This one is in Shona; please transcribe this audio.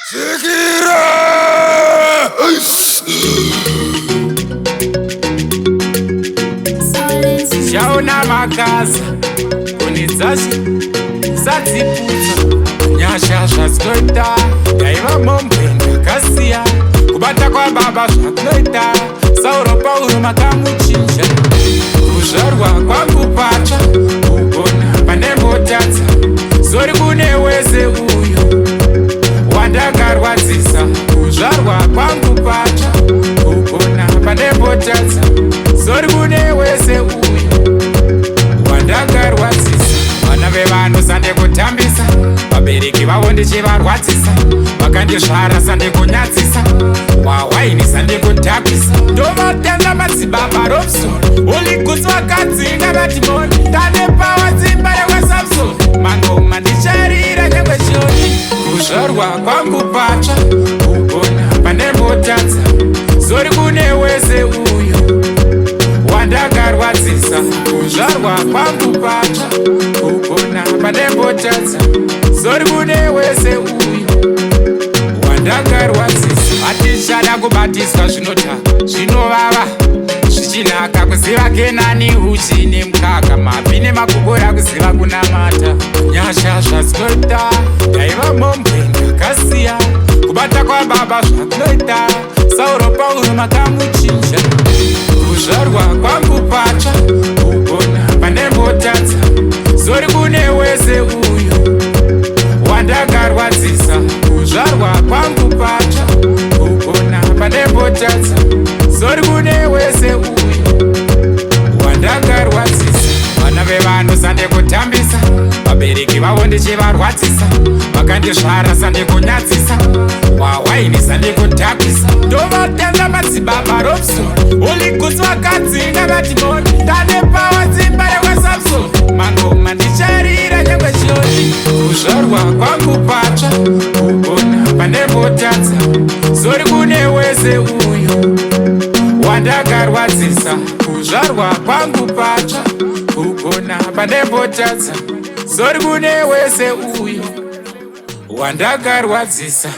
Svikiro! Shaona makaza kunidzashi sadziputsa nyasha zvadzinoita yaiva mombwe kasiya kubata kwababa zvadzinoita sauro pauro makamuchinja kuzvarwa kwangu patsva kugona pandembotadza zori kune wese uyo wandakarwadzisa kuzvarwa kwangu patsva kugona pandembotadza zori kune wese uyo wandakarwadzisa vana vevanhu sandekutambisa vabereki vavo ndichivarwadzisa vakandizvara sandekunyadzisa wawaini sandekudhakwisa ndovatanga madzibaba robson uligutsi vakadzinga vatimoni tanepawa dzimba rekwasamson mangoma ndicharira nyangwe shoni kuzvarwa kwangu patsva kugona pandembotadza zori kune wese uyo wandakarwadzisa kuzvarwa kwangu patsva kugona pandembotadza zori kune wese uyo wandakarwadzisa atichada kubatiswa zvinotaka zvinovava zvichinaka kuziva kenani uchi nemukaka mapi nemakubora kuziva kunamata nyasha zvadzinoita yaiva mombwe ndakasiya kubata kwababa zvadzinoita sauro pauro makamuchinja kuzvarwa kwangu patsva kugona pandembotadza zori kune wese uyo wandakarwadzisa kuzvarwa kwangu patsva kugona pandembotadza zori kune wese uyo wandakarwadzisa vana vevanhu sandekutambisa vabereki vavo ndichivarwadzisa vakandizvara sandekunyadzisa wawaini sandekudhakwisa ndovatanga madzibaba robson uligutsi vakadzinga vatimoni tanepawa dzimba rekwasamson mangoma ndicharira nyangwe shoni kuzvarwa kwangu patsva kugona pandembotadza zori kune wese uyo wandakarwadzisa kuzvarwa kwangu patsva kugona pandembotadza zori kune wese uyo wandakarwadzisa